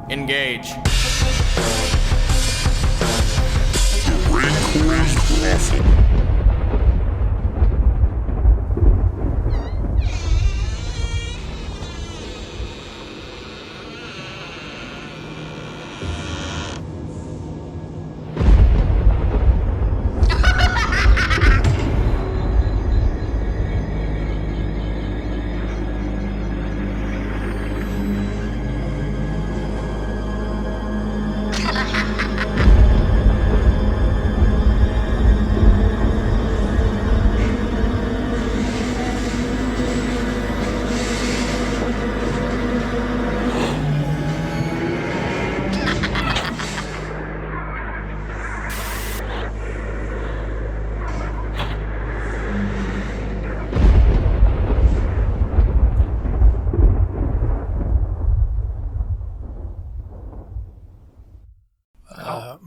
Engage.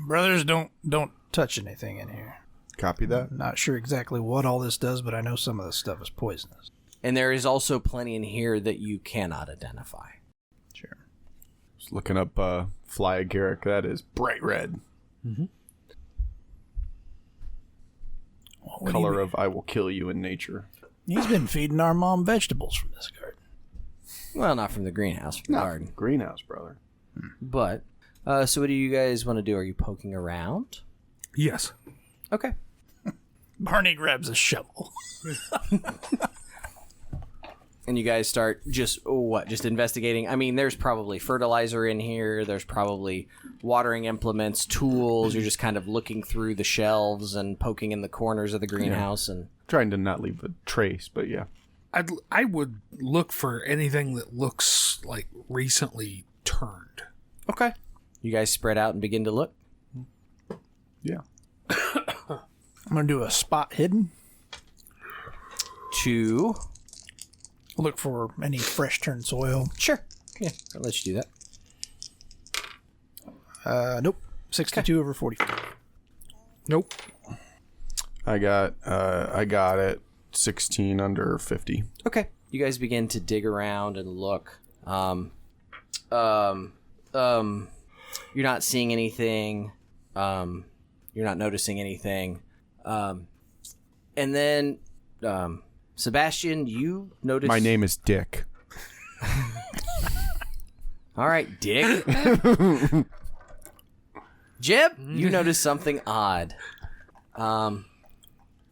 Brothers, don't touch anything in here. Copy that. Not sure exactly what all this does, but I know some of this stuff is poisonous. And there is also plenty in here that you cannot identify. Sure. Just looking up fly agaric. That is bright red. Mm-hmm. Well, Color of I will kill you in nature. He's been feeding our mom vegetables from this garden. Well, not from the greenhouse, from the garden. Greenhouse, brother. But, so what do you guys want to do? Are you poking around? Yes. Okay. Barney grabs a shovel. And you guys start just investigating? I mean, there's probably fertilizer in here. There's probably watering implements, tools. You're just kind of looking through the shelves and poking in the corners of the greenhouse. And Trying to not leave a trace, but yeah. I would look for anything that looks like recently turned. Okay. You guys spread out and begin to look? Yeah. I'm going to do a spot hidden. To... Look for any fresh turned soil. Sure. Yeah, I'll let you do that. Nope. 62 over 45. Nope. I got it. 16 under 50. Okay. You guys begin to dig around and look. You're not seeing anything. You're not noticing anything. And then, Sebastian, you notice... My name is Dick. All right, Dick. Jib, you notice something odd.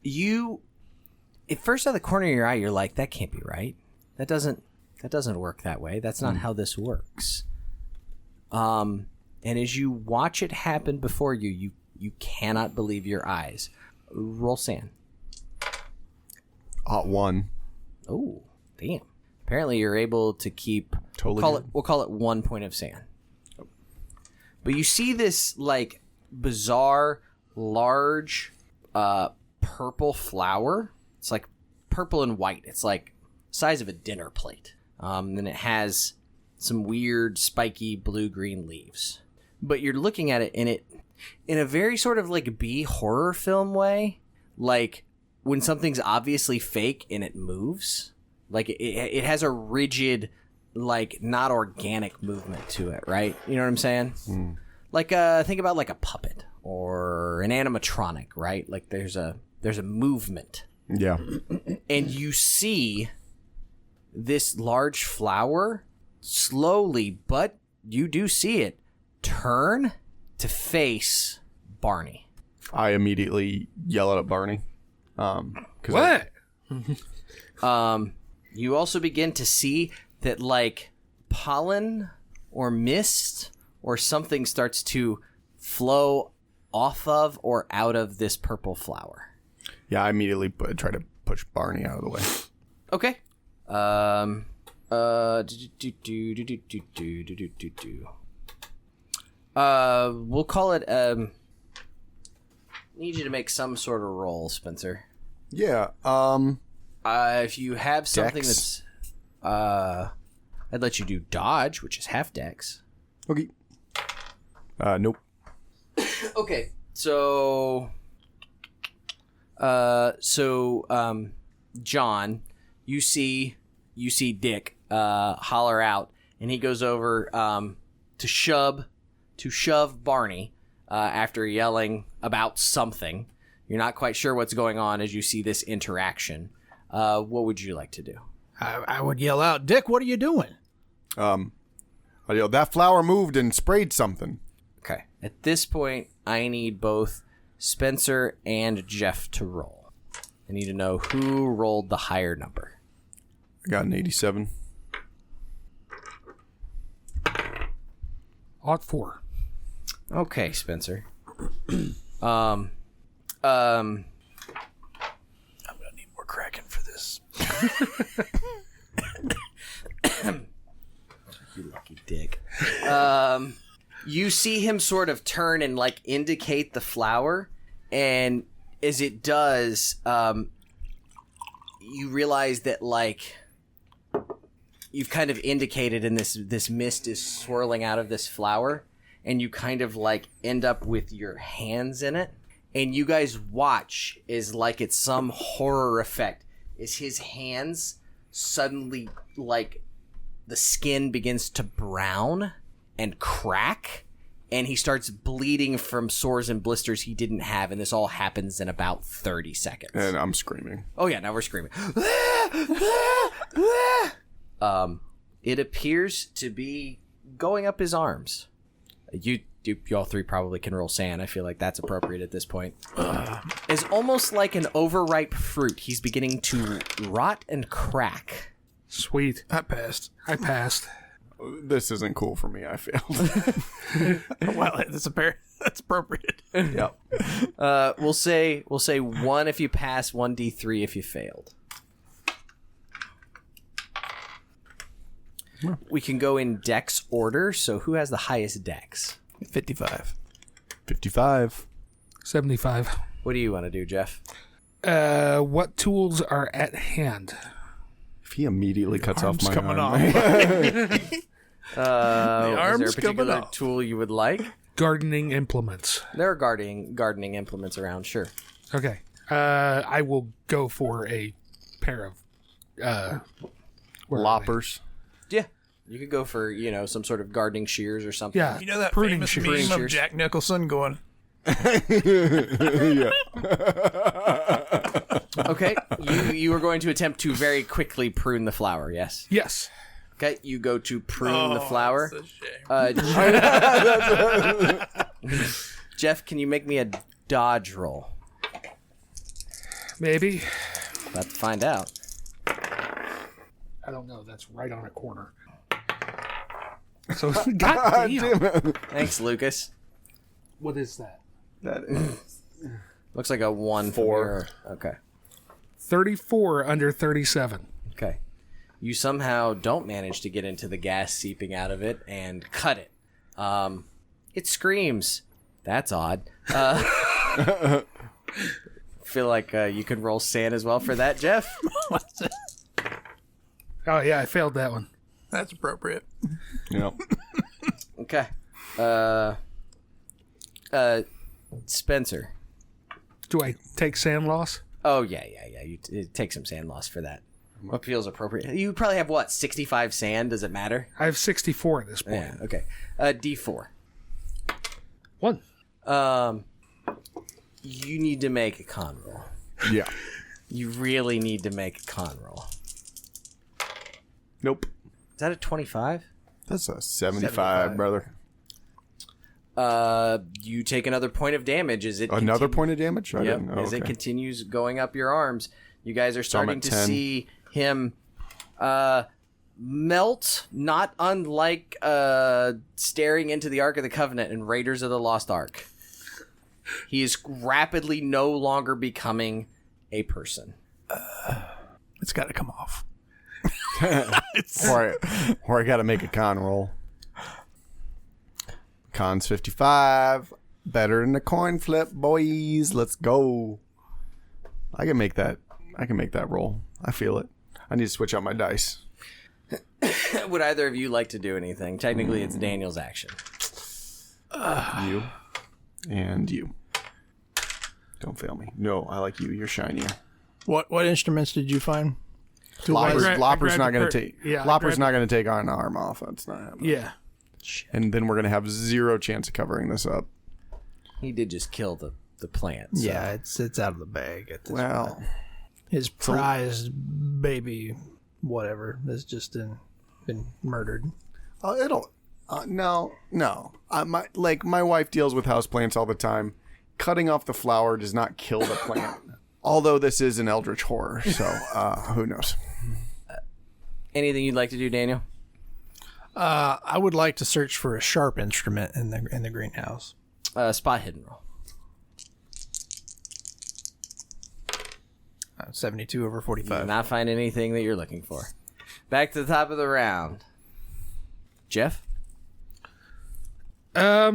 You... At first, out of the corner of your eye, you're like, that can't be right. That doesn't work that way. That's not how this works. And as you watch it happen before you cannot believe your eyes. Roll sand. 1. Oh, damn. Apparently you're able to keep... Totally. We'll call it 1 point of sand. But you see this, like, bizarre, large, purple flower. It's like purple and white. It's like size of a dinner plate. And it has some weird, spiky, blue-green leaves. But you're looking at it in a very sort of like B horror film way. Like when something's obviously fake and it moves. Like it has a rigid, like not organic movement to it, right? You know what I'm saying? Mm. Like think about like a puppet or an animatronic, right? Like there's a movement. Yeah. And you see this large flower slowly, but you do see it turn to face Barney. I immediately yell at Barney. What? You also begin to see that like pollen or mist or something starts to flow off of or out of this purple flower. Yeah, I immediately try to push Barney out of the way. Okay. We'll call it, need you to make some sort of roll, Spencer. Yeah, if you have something Dex. that's, I'd let you do dodge, which is half dex. Okay. Nope. Okay, so, John, you see Dick, holler out, and he goes over, shove Barney after yelling about something. You're not quite sure what's going on as you see this interaction. What would you like to do? I would yell out, Dick, what are you doing? I yelled, that flower moved and sprayed something. Okay. At this point, I need both Spencer and Jeff to roll. I need to know who rolled the higher number. I got an 87. Odd 4. Okay, Spencer. I'm gonna need more Kraken for this. You lucky dick. You see him sort of turn and like indicate the flower, and as it does, you realize that like you've kind of indicated, and this mist is swirling out of this flower, and you kind of like end up with your hands in it, and you guys watch as like it's some horror effect, as his hands suddenly like the skin begins to brown and crack, and he starts bleeding from sores and blisters he didn't have, and this all happens in about 30 seconds. And I'm screaming. Oh yeah, now we're screaming. It appears to be going up his arms. You all three probably can roll sand. I feel like that's appropriate at this point. It's almost like an overripe fruit. He's beginning to rot and crack. Sweet. I passed. I passed. This isn't cool for me. I failed. Well, that's appropriate. Yep. We'll say 1 if you pass, 1d3 if you failed. We can go in dex order. So who has the highest dex? 55. 55. 75. What do you want to do, Jeff? What tools are at hand? If he immediately cuts off my coming arm. off. Is there a arm's coming particular off. tool you would like? Gardening implements. There are gardening implements around, sure. Okay. I will go for a pair of where are Loppers. Yeah. You could go for, some sort of gardening shears or something. Yeah. You know that Pruning famous shears. meme of Jack Nicholson going, Yeah. Okay. You are going to attempt to very quickly prune the flower, yes? Yes. Okay. You go to prune the flower. that's a shame. Jeff, can you make me a dodge roll? Maybe. About to find out. I don't know. That's right on a corner. So, goddamn. Thanks, Lucas. What is that? That is. Looks like a 1 from 4. your- Okay. 34 under 37. Okay. You somehow don't manage to get into the gas seeping out of it and cut it. It screams. That's odd. Feel like you could roll sand as well for that, Jeff? What's it? Oh, yeah. I failed that one. That's appropriate. Yep. Okay. Spencer. Do I take sand loss? Oh, yeah. You take some sand loss for that. What feels appropriate? You probably have, 65 sand? Does it matter? I have 64 at this point. Yeah, okay. D4. 1. You need to make a con roll. Yeah. You really need to make a con roll. Nope. Is that a 25? That's a 75, brother. You take another point of damage as it Another point of damage? I Yep. didn't know. As it Okay. continues going up your arms, you guys are I'm starting at to 10. see him melt, not unlike staring into the Ark of the Covenant in Raiders of the Lost Ark. He is rapidly no longer becoming a person. It's got to come off. Or I gotta make a con roll. Con's 55. Better than a coin flip, boys. Let's go. I can make that roll. I feel it. I need to switch out my dice. Would either of you like to do anything? Technically, it's Daniel's action. You. And you. Don't fail me. No, I like you. You're shinier. What instruments did you find? Lopper's I not grabbed going a to take. yeah, I Lopper's grabbed- not going to take an arm off. That's not happening. Yeah. And then we're going to have 0 chance of covering this up. He did just kill the plant. So. Yeah, it's out of the bag at this Well, point. His prized baby, whatever, has just been murdered. No. My wife deals with houseplants all the time. Cutting off the flower does not kill the plant. Although this is an eldritch horror, so who knows? Anything you'd like to do, Daniel? I would like to search for a sharp instrument in the greenhouse. Spot hidden roll. 72 over 45. Not find anything that you're looking for. Back to the top of the round. Jeff? Yeah,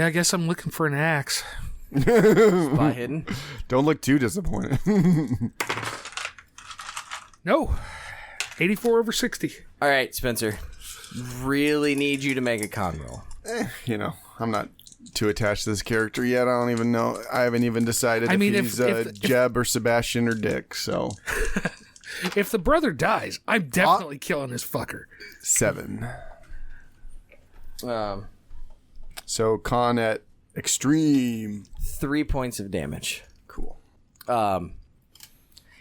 I guess I'm looking for an axe. Spot hidden. Don't look too disappointed. No. 84 over 60. All right, Spencer. Really need you to make a con roll. I'm not too attached to this character yet. I don't even know. I haven't even decided if he's Jeb or Sebastian or Dick, so. If the brother dies, I'm definitely killing this fucker. 7. Um, So con at extreme. 3 points of damage. Cool.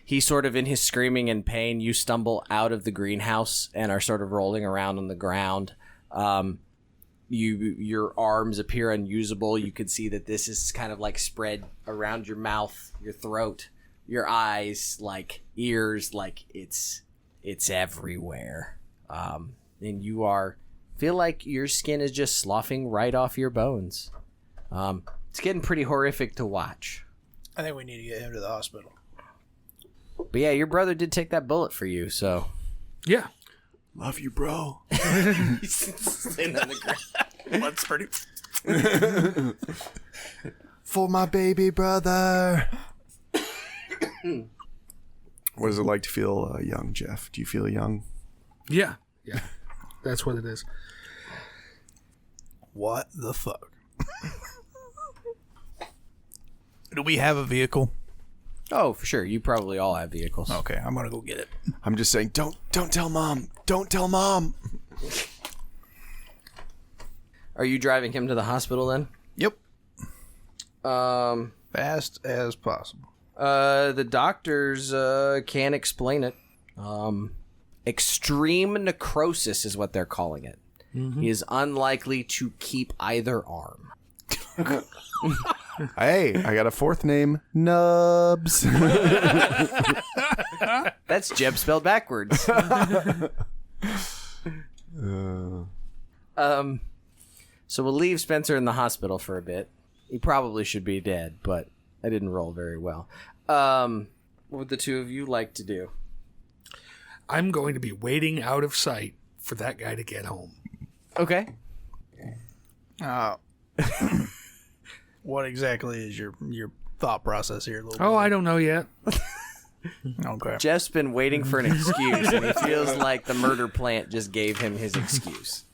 He's sort of in his screaming and pain. You stumble out of the greenhouse and are sort of rolling around on the ground. Your arms appear unusable. You can see that this is kind of like spread around your mouth, your throat, your eyes, like ears, like it's everywhere. And you feel like your skin is just sloughing right off your bones. It's getting pretty horrific to watch. I think we need to get him to the hospital. But yeah, your brother did take that bullet for you, so. Yeah. Love you, bro. He's sitting on the ground. That's pretty. For my baby brother. What is it like to feel young, Jeff? Do you feel young? Yeah. Yeah. That's what it is. What the fuck? Do we have a vehicle? Oh, for sure. You probably all have vehicles. Okay, I'm gonna go get it. I'm just saying, don't tell mom. Don't tell mom. Are you driving him to the hospital then? Yep. Um, Fast as possible. the doctors can't explain it. Extreme necrosis is what they're calling it. Mm-hmm. He is unlikely to keep either arm. Hey, I got a 4th name, Nubs. That's Jeb spelled backwards. So we'll leave Spencer in the hospital for a bit. He probably should be dead, but I didn't roll very well. What would the two of you like to do? I'm going to be waiting out of sight for that guy to get home. Okay. What exactly is your thought process here? Oh, I don't know yet. Okay. Jeff's been waiting for an excuse, and he feels like the murder plant just gave him his excuse.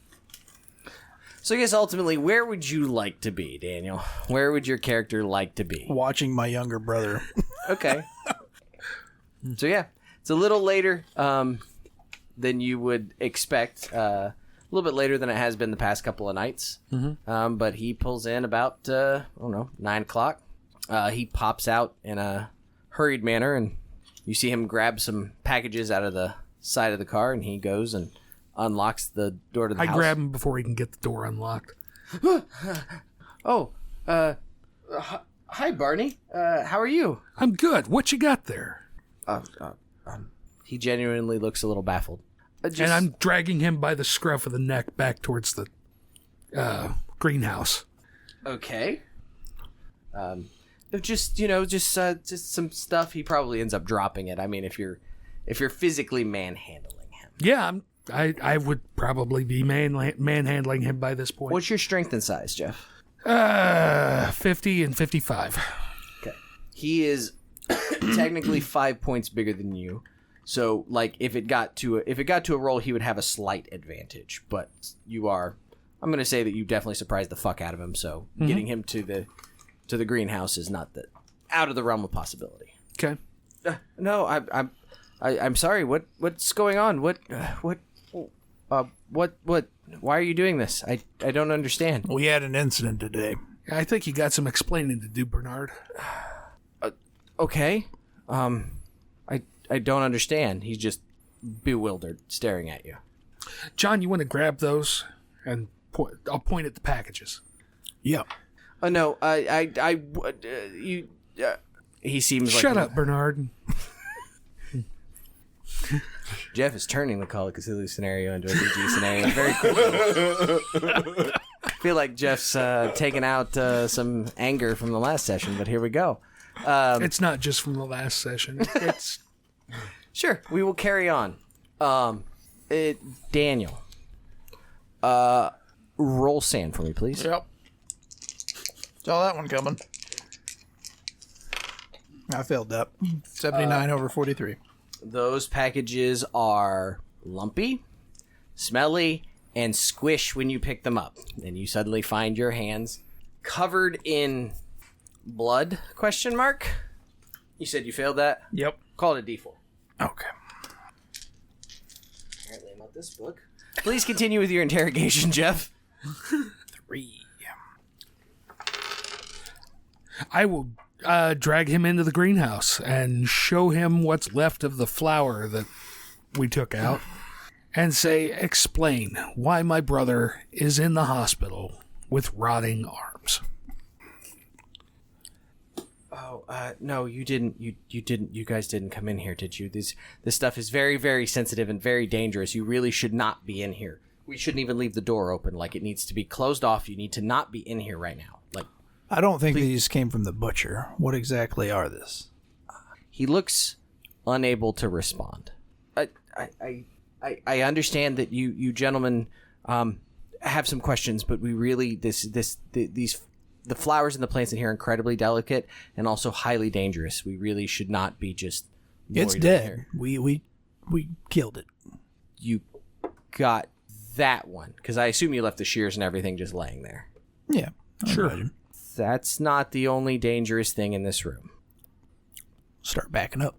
So I guess ultimately, where would you like to be, Daniel? Where would your character like to be? Watching my younger brother. Okay. So yeah, it's a little later than you would expect. A little bit later than it has been the past couple of nights. Mm-hmm. But he pulls in about, 9 o'clock. He pops out in a hurried manner, and you see him grab some packages out of the side of the car, and he goes and unlocks the door to the house. I grab him before he can get the door unlocked. Hi, Barney. How are you? I'm good. What you got there? He genuinely looks a little baffled. And I'm dragging him by the scruff of the neck back towards the greenhouse. Okay. Just some stuff. He probably ends up dropping it. I mean, if you're physically manhandling him. Yeah, I would probably be manhandling him by this point. What's your strength and size, Jeff? 50 and 55. Okay. He is technically 5 points bigger than you. So, like, if it got to a roll, he would have a slight advantage. But I'm going to say that you definitely surprised the fuck out of him. So, getting him to the greenhouse is not out of the realm of possibility. Okay. No, I'm sorry. What's going on? What What? Why are you doing this? I don't understand. We had an incident today. I think you got some explaining to do, Bernard. Okay. I don't understand. He's just bewildered, staring at you. John, you want to grab those? And I'll point at the packages. Yep. No, he seems like... Shut up, Bernard. Jeff is turning the Call of Cthulhu scenario into a PG scenario very quickly. I feel like Jeff's taken out some anger from the last session, but here we go. It's not just from the last session. It's... Sure, we will carry on. Daniel, roll sand for me, please. Yep. Saw that one coming. I failed that. 79 over 43. Those packages are lumpy, smelly, and squish when you pick them up. And you suddenly find your hands covered in blood, question mark? You said you failed that? Yep. Call it a D4. Okay. Apparently I'm not this book. Please continue with your interrogation, Jeff. 3. I will drag him into the greenhouse and show him what's left of the flour that we took out and say, explain why my brother is in the hospital with rotting arms. Oh, no, you didn't. You didn't. You guys didn't come in here, did you? This stuff is very, very sensitive and very dangerous. You really should not be in here. We shouldn't even leave the door open. Like, it needs to be closed off. You need to not be in here right now. Like, I don't think these came from the butcher. What exactly are this? he looks unable to respond. I understand that you gentlemen have some questions, but we really the flowers and the plants in here are incredibly delicate and also highly dangerous. We really should not be just. It's dead. We killed it. You got that one because I assume you left the shears and everything just laying there. Yeah, sure. That's not the only dangerous thing in this room. Start backing up.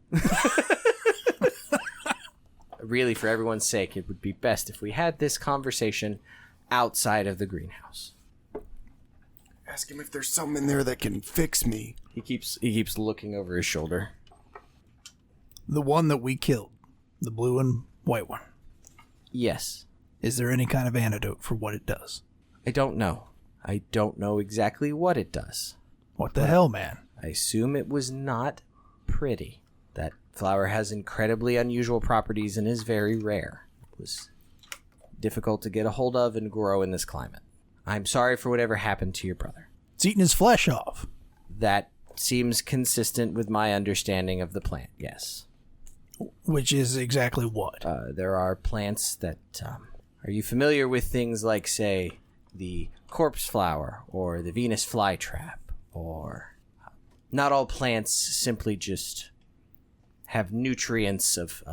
Really, for everyone's sake, it would be best if we had this conversation outside of the greenhouse. Ask him if there's something in there that can fix me. He keeps looking over his shoulder. The one that we killed, the blue and white one. Yes. Is there any kind of antidote for what it does? I don't know. I don't know exactly what it does. What the hell, man? I assume it was not pretty. That flower has incredibly unusual properties and is very rare. It was difficult to get a hold of and grow in this climate. I'm sorry for whatever happened to your brother. It's eating his flesh off. That seems consistent with my understanding of the plant, yes. Which is exactly what? There are plants that... are you familiar with things like, say, the corpse flower or the Venus flytrap? Or not all plants simply just have nutrients of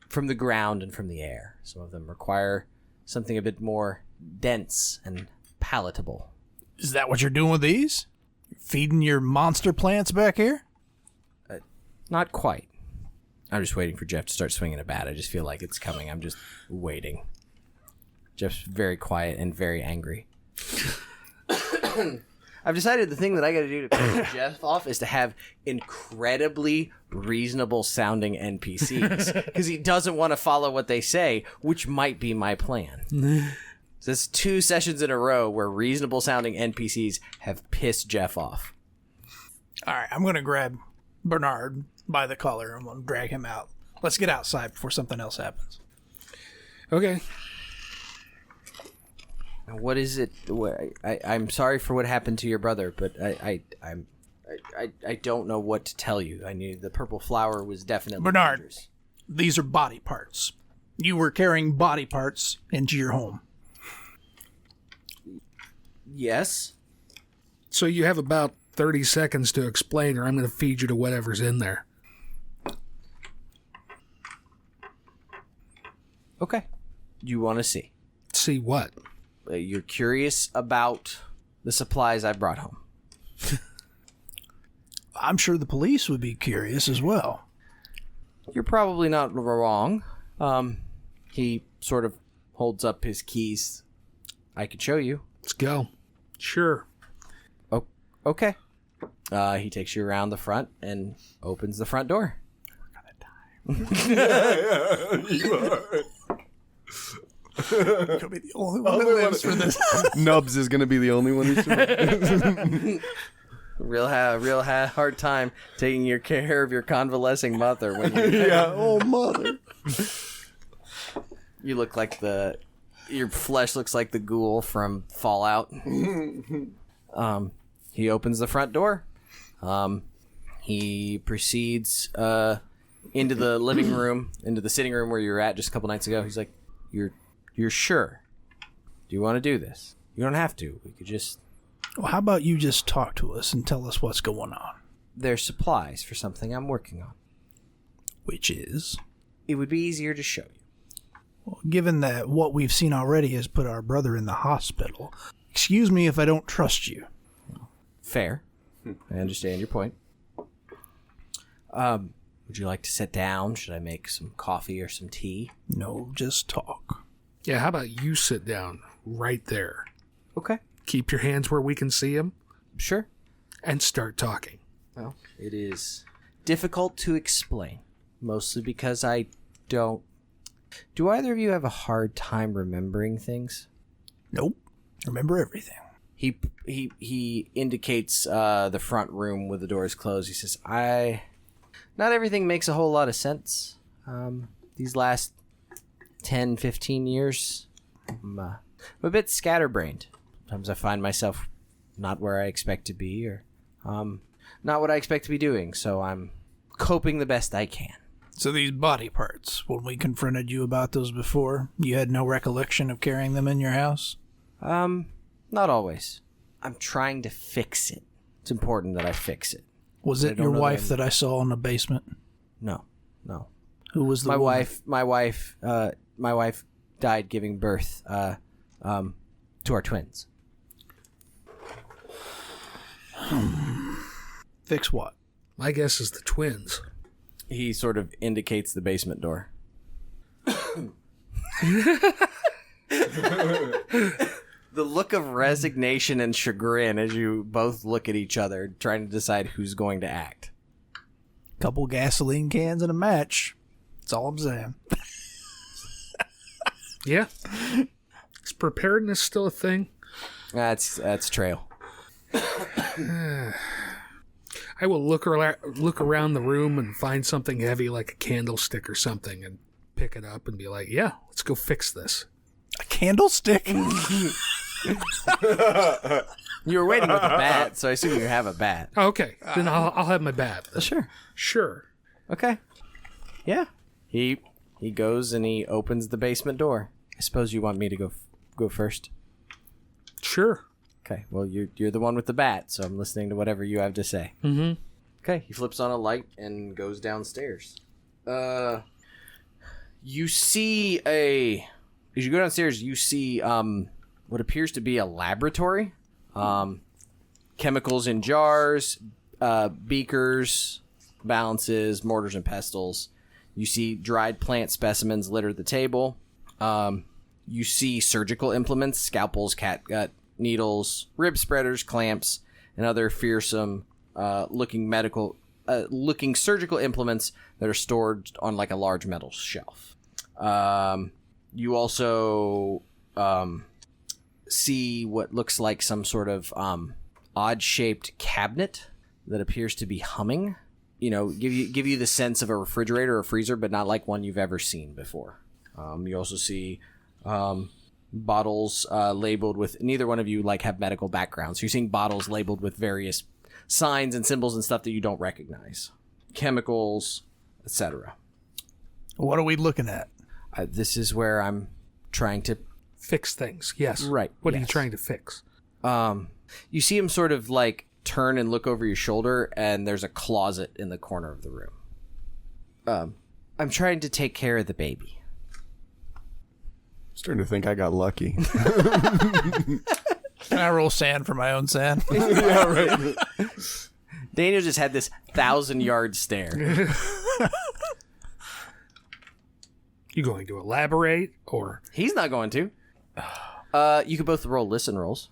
from the ground and from the air. Some of them require something a bit more dense and palatable. Is that what you're doing with these? You're feeding your monster plants back here? Not quite. I'm just waiting for Jeff to start swinging a bat. I just feel like it's coming. I'm just waiting. Jeff's very quiet and very angry. I've decided the thing that I got to do to piss Jeff off is to have incredibly reasonable sounding NPCs because he doesn't want to follow what they say, which might be my plan. So this is 2 sessions in a row where reasonable sounding NPCs have pissed Jeff off. All right, I'm going to grab Bernard by the collar and I'm going to drag him out. Let's get outside before something else happens. Okay. What is it? I'm sorry for what happened to your brother, but I don't know what to tell you. I knew the purple flower was definitely Bernard, dangerous. These are body parts. You were carrying body parts into your home. Yes. So you have about 30 seconds to explain, or I'm going to feed you to whatever's in there. Okay. You want to see? See what? You're curious about the supplies I brought home. I'm sure the police would be curious as well. You're probably not wrong. He sort of holds up his keys. I could show you. Let's go. Sure. Oh, okay. He takes you around the front and opens the front door. You'll be the only one that lives for this. Nubs is going to be the only one who's Real hard time taking care of your convalescing mother when you yeah, oh mother. you look like your flesh looks like the ghoul from Fallout. He opens the front door. He proceeds into the living room, into the sitting room where you were at just a couple nights ago. He's like, "You're sure? Do you want to do this? You don't have to. We could just." Well, how about you just talk to us and tell us what's going on? There's supplies for something I'm working on. Which is? It would be easier to show you. Well, given that what we've seen already has put our brother in the hospital, excuse me if I don't trust you. Fair. I understand your point. Would you like to sit down? Should I make some coffee or some tea? No, just talk. Yeah, how about you sit down right there? Okay. Keep your hands where we can see them. Sure. And start talking. Well, it is difficult to explain, mostly because I don't... Do either of you have a hard time remembering things? Nope. Remember everything. He indicates the front room with the doors closed. He says, Not everything makes a whole lot of sense. These last 10, 15 years, I'm a bit scatterbrained. Sometimes I find myself not where I expect to be, or not what I expect to be doing, so I'm coping the best I can. So these body parts, when we confronted you about those before, you had no recollection of carrying them in your house? Not always. I'm trying to fix it. It's important that I fix it. Was it your wife that I saw in the basement? No. Who was the my woman? My wife died giving birth to our twins. Fix what? My guess is the twins. He sort of indicates the basement door. The look of resignation and chagrin as you both look at each other, trying to decide who's going to act. Couple gasoline cans and a match. That's all I'm saying. Yeah. Is preparedness still a thing? That's trail. I will look around the room and find something heavy like a candlestick or something and pick it up and be like, yeah, let's go fix this. A candlestick? You were waiting with a bat, so I assume you have a bat. Oh, okay, then I'll have my bat. Then. Sure. Okay. Yeah. He goes and he opens the basement door. I suppose you want me to go first. Sure. Okay. Well, you're the one with the bat, so I'm listening to whatever you have to say. Mm-hmm. Okay. He flips on a light and goes downstairs. You see as you go downstairs, you see what appears to be a laboratory. Chemicals in jars, beakers, balances, mortars and pestles. You see dried plant specimens litter the table. You see surgical implements, scalpels, catgut, needles, rib spreaders, clamps, and other fearsome looking surgical implements that are stored on like a large metal shelf. You also see what looks like some sort of odd-shaped cabinet that appears to be humming. You know, give you the sense of a refrigerator or freezer, but not like one you've ever seen before. You also see bottles labeled with, neither one of you like have medical backgrounds. So you're seeing bottles labeled with various signs and symbols and stuff that you don't recognize, chemicals, etc. What are we looking at? This is where I'm trying to fix things. Yes. Right. What are you trying to fix? You see him sort of like turn and look over your shoulder, and there's a closet in the corner of the room. I'm trying to take care of the baby. Starting to think I got lucky. Can I roll sand for my own sand? Yeah, right. Daniel just had this 1,000-yard stare. You going to elaborate, or? He's not going to. You could both roll listen rolls.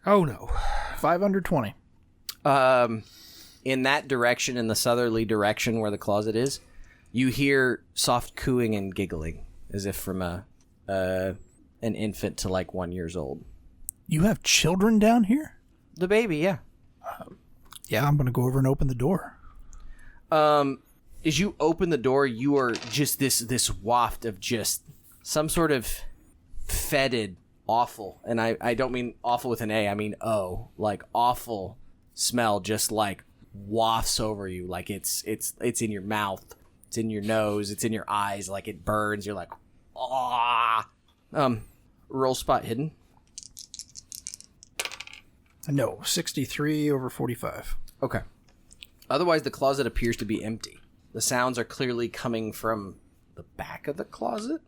Oh, no. 5 under 20. In that direction, in the southerly direction where the closet is, you hear soft cooing and giggling, as if from an infant to like 1 year old. You have children down here? The baby, yeah. Yeah, I'm going to go over and open the door. As you open the door, you are just this waft of just some sort of fetid, awful, and I don't mean awful with an A, I mean O, like awful smell just like wafts over you, like it's in your mouth, it's in your nose, it's in your eyes, like it burns. You're like, ah. Roll spot hidden. No, 63 over 45. Okay. Otherwise, the closet appears to be empty. The sounds are clearly coming from the back of the closet.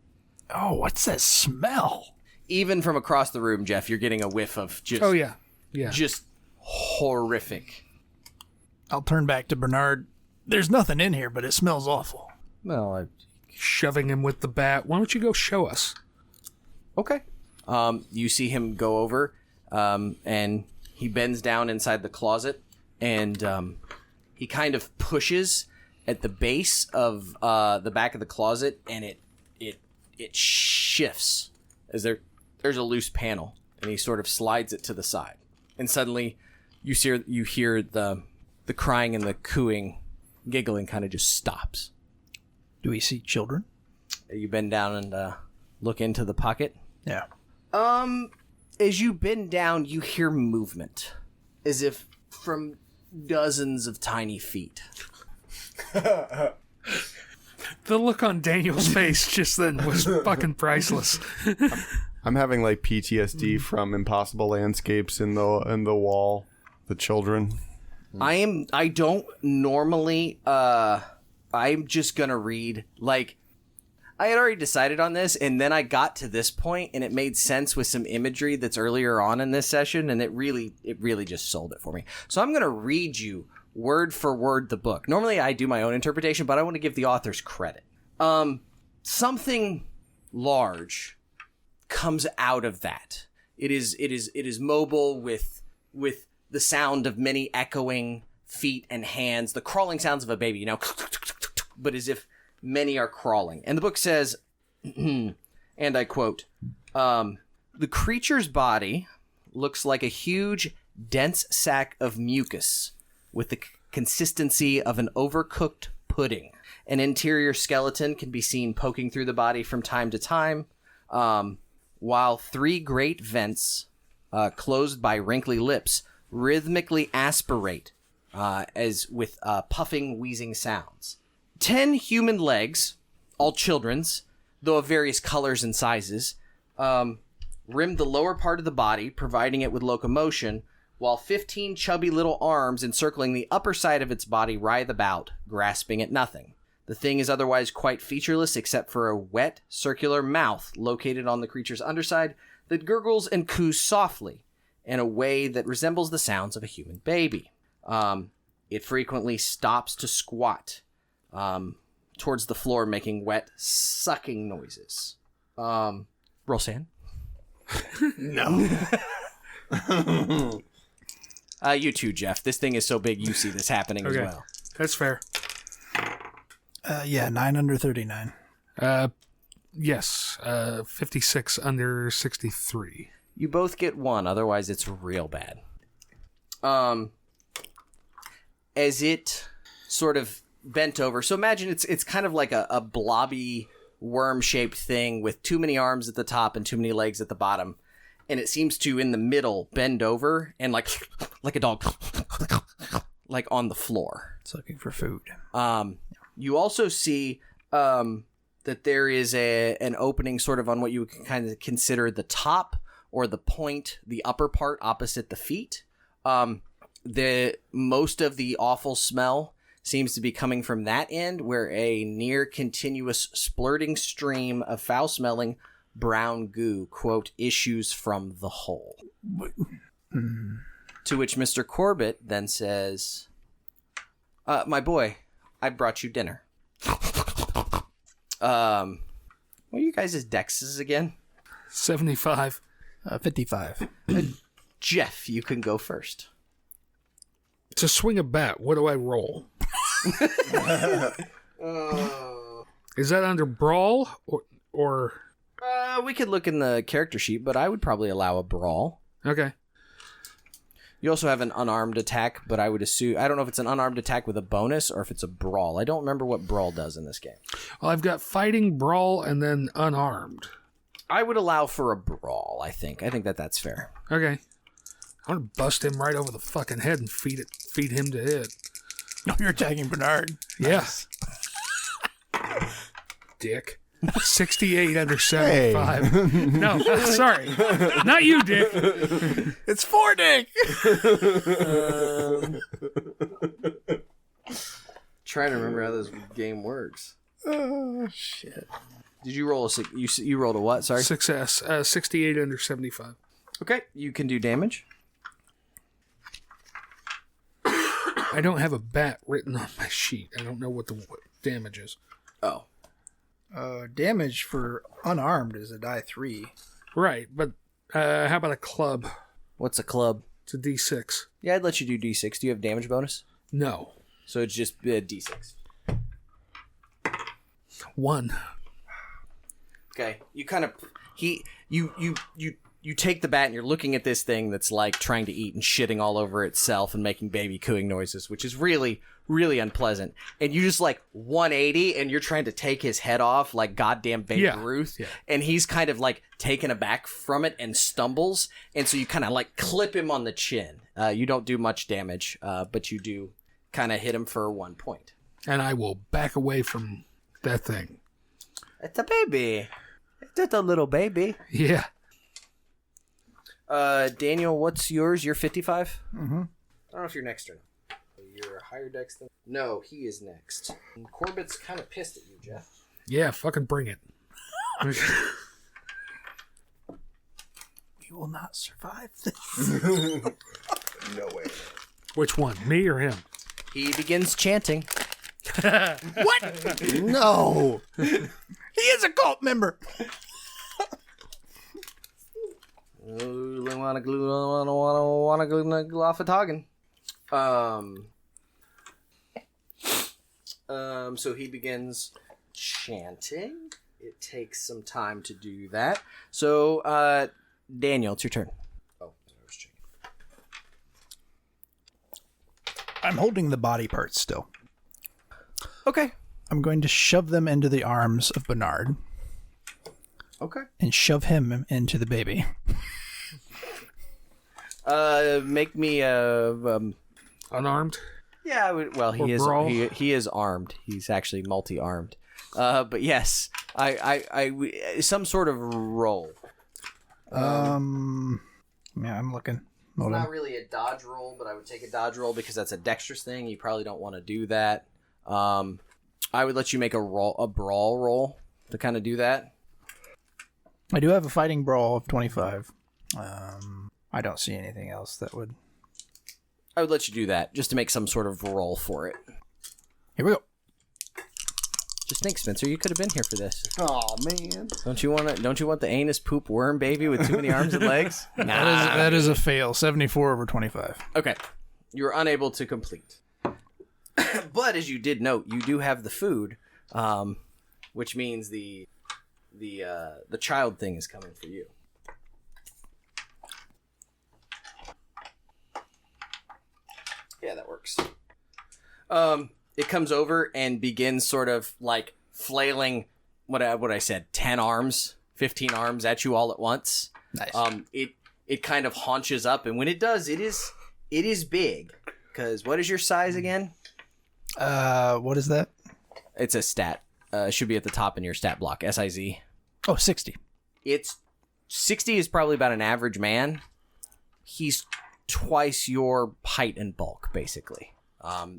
Oh, what's that smell? Even from across the room, Jeff, you're getting a whiff of just... Oh, yeah. Just horrific. I'll turn back to Bernard. There's nothing in here, but it smells awful. Well, Shoving him with the bat. Why don't you go show us? okay. You see him go over, and he bends down inside the closet, and he kind of pushes at the base of the back of the closet, and it shifts as there's a loose panel, and he sort of slides it to the side, and suddenly you hear the crying and the cooing, giggling kind of just stops. Do we see children? You bend down and look into the pocket. Yeah. As you bend down, you hear movement, as if from dozens of tiny feet. The look on Daniel's face just then was fucking priceless. I'm having like PTSD from impossible landscapes in the wall. The children. I don't normally. I'm just gonna read, like, I had already decided on this, and then I got to this point, and it made sense with some imagery that's earlier on in this session, and it really just sold it for me. So I'm gonna read you word for word the book. Normally I do my own interpretation, but I want to give the authors credit. Something large comes out of that. It is mobile with the sound of many echoing feet and hands, the crawling sounds of a baby, but as if many are crawling. And the book says, and I quote, the creature's body looks like a huge, dense sack of mucus with the consistency of an overcooked pudding. An interior skeleton can be seen poking through the body from time to time, while 3 great vents, closed by wrinkly lips, rhythmically aspirate, as with puffing, wheezing sounds. 10 human legs, all children's, though of various colors and sizes, rim the lower part of the body, providing it with locomotion, while 15 chubby little arms encircling the upper side of its body writhe about, grasping at nothing. The thing is otherwise quite featureless except for a wet, circular mouth located on the creature's underside that gurgles and coos softly in a way that resembles the sounds of a human baby. It frequently stops to squat towards the floor, making wet, sucking noises. Roll sand. No. You too, Jeff. This thing is so big, you see this happening as well. That's fair. Yeah, 9 under 39. Yes. 56 under 63. You both get 1, otherwise it's real bad. As it sort of bent over, so imagine it's kind of like a blobby, worm-shaped thing with too many arms at the top and too many legs at the bottom. And it seems to, in the middle, bend over and like a dog, like on the floor. It's looking for food. You also see that there is an opening sort of on what you would kind of consider the top or the point, the upper part opposite the feet. The most of the awful smell seems to be coming from that end, where a near continuous splurting stream of foul-smelling brown goo, quote, issues from the hole. To which Mr. Corbitt then says, My boy, I brought you dinner. What are you guys' dexes again? 75. 55. Jeff, you can go first. To swing a bat, what do I roll? Is that under brawl or? We could look in the character sheet, but I would probably allow a brawl. Okay. You also have an unarmed attack, but I would assume... I don't know if it's an unarmed attack with a bonus or if it's a brawl. I don't remember what brawl does in this game. Well, I've got fighting, brawl, and then unarmed. I would allow for a brawl, I think. I think that's fair. Okay. I'm going to bust him right over the fucking head and feed him to it. No, you're attacking Bernard. Yes. Dick. 68 under 75. Hey. No, sorry. Not you, Dick. It's 4 Dick. Trying to remember how this game works. Oh, shit. Did you roll you rolled a what? Sorry? Success. 68 under 75. Okay, you can do damage. I don't have a bat written on my sheet. I don't know what damage is. Oh. Damage for unarmed is a die 3. Right, but how about a club? What's a club? It's a D6. Yeah, I'd let you do D6. Do you have damage bonus? No. So it's just D6. 1. Okay. You kind of you take the bat and you're looking at this thing that's like trying to eat and shitting all over itself and making baby cooing noises, which is really, really unpleasant. And you just like 180 and you're trying to take his head off like goddamn Babe Ruth. Yeah. And he's kind of like taken aback from it and stumbles. And so you kind of like clip him on the chin. You don't do much damage, but you do kind of hit him for 1 point. And I will back away from that thing. It's a baby. It's just a little baby. Yeah. Daniel, what's yours? You're 55? Mm-hmm. I don't know if you're next or not. You're a higher dex than... No, he is next. And Corbitt's kind of pissed at you, Jeff. Yeah, fucking bring it. You will not survive this. No way. Which one, me or him? He begins chanting. What? No. He is a cult member. Wanna glue off a toggin. So he begins chanting. It takes some time to do that. So, Daniel, it's your turn. Oh, I was checking. I'm holding the body parts still. Okay. I'm going to shove them into the arms of Bernard. Okay. And shove him into the baby. Make me unarmed. Yeah, well, he is brawl? he is armed. He's actually multi-armed. But yes, I some sort of roll. Yeah, I'm looking. It's not really a dodge roll, but I would take a dodge roll because that's a dexterous thing. You probably don't want to do that. I would let you make a brawl roll to kind of do that. I do have a fighting brawl of 25. I don't see anything else that would... I would let you do that, just to make some sort of roll for it. Here we go. Just think, Spencer, you could have been here for this. Oh man! Don't you want the anus poop worm baby with too many arms and legs? Nah. That is a fail. 74 over 25. Okay, you were unable to complete. But as you did note, you do have the food, which means the child thing is coming for you. Yeah, that works. It comes over and begins sort of like flailing what I said, 10 arms, 15 arms at you all at once. Nice. It kind of haunches up, and when it does, it is big. Because what is your size again? What is that? It's a stat. It should be at the top in your stat block. SIZ. Oh, 60. It's 60 is probably about an average man. He's twice your height and bulk, basically.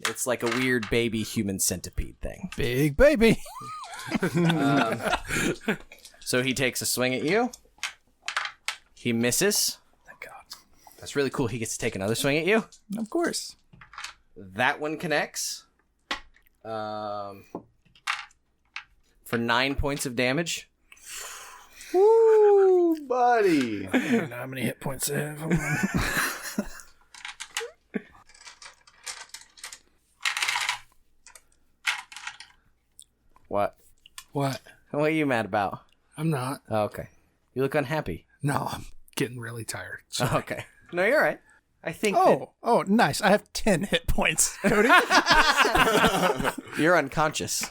It's like a weird baby human centipede thing. Big baby. So he takes a swing at you. He misses. Thank God. That's really cool. He gets to take another swing at you. Of course. That one connects. For 9 points of damage. Woo, buddy. I don't know how many hit points I have. Hold on. What? What? What are you mad about? I'm not. Oh, okay. You look unhappy. No, I'm getting really tired. Sorry. Okay. No, you're all right. I think Oh, nice. I have 10 hit points, Cody. that you're unconscious.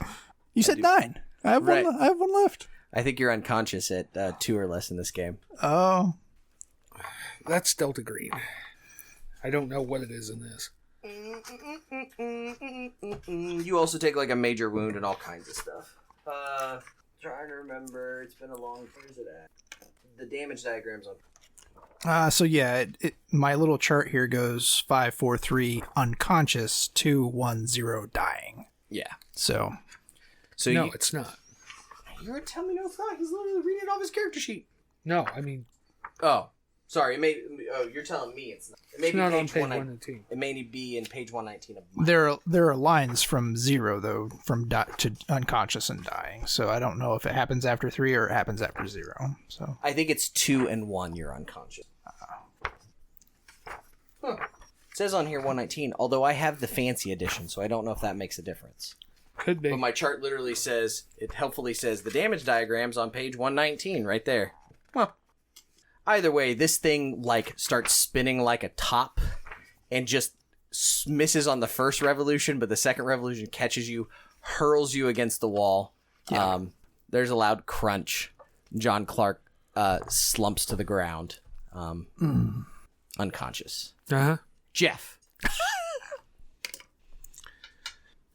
You said 9. I have Right. one. I have one left. I think you're unconscious at 2 or less in this game. Oh, That's Delta Green. I don't know what it is in this. You also take like a major wound and all kinds of stuff. Trying to remember. It's been a long. Where's it at? The damage diagram's on. so yeah, my little chart here goes 5, 4, 3 unconscious, 2, 1, 0 dying. Yeah. So So No, it's not. you're gonna tell me no, it's not. He's literally reading it off his character sheet. No, I mean, Oh, sorry. It may. Oh, you're telling me it's not. It may it's be not on page page 119. 119. It may be in page 119 of mine. there are lines from 0 though, from to unconscious and dying. So I don't know if it happens after 3 or it happens after 0. So I think it's 2 and 1. You're unconscious. Huh. It says on here 119. Although I have the fancy edition, so I don't know if that makes a difference. Could be. But my chart literally says, it helpfully says the damage diagram's on page 119 right there. Well, either way, this thing like starts spinning like a top and just misses on the first revolution, but the second revolution catches you, hurls you against the wall. Yeah. There's a loud crunch. John Clark slumps to the ground, unconscious. Uh-huh. Jeff. at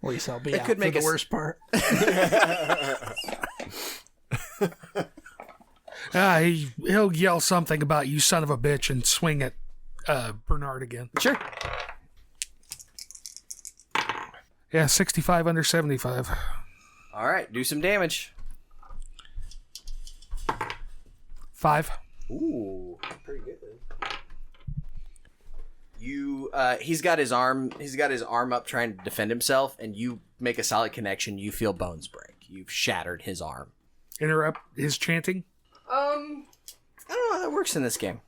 least I'll be It out could for make the us- worst part. He'll yell something about you son of a bitch and swing at Bernard again. Sure. Yeah, 65 under 75. All right, do some damage. 5. Ooh, pretty good. You, he's got his arm up trying to defend himself, and you make a solid connection. You feel bones break. You've shattered his arm. Interrupt his chanting. I don't know how that works in this game.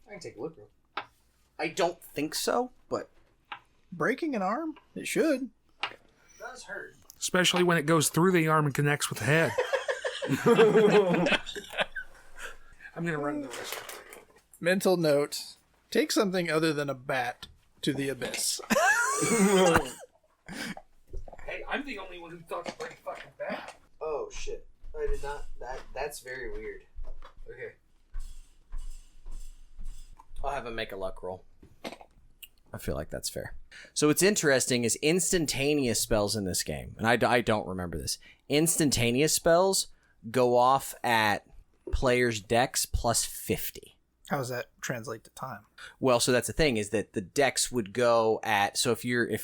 I can take a look. I don't think so, but Breaking an arm? It should. it does hurt. Especially when it goes through the arm and connects with the head. I'm going to run the rest. Mental note: take something other than a bat to the abyss. Hey, I'm the only one who thought to bring a fucking bat. Oh shit! I did not. That's very weird. Okay. I'll have him make a luck roll. I feel like that's fair. So what's interesting is instantaneous spells in this game, and I don't remember this. Instantaneous spells go off at players' dex plus 50. How does that translate to time? Well, so that's the thing, is that the dex would go at, so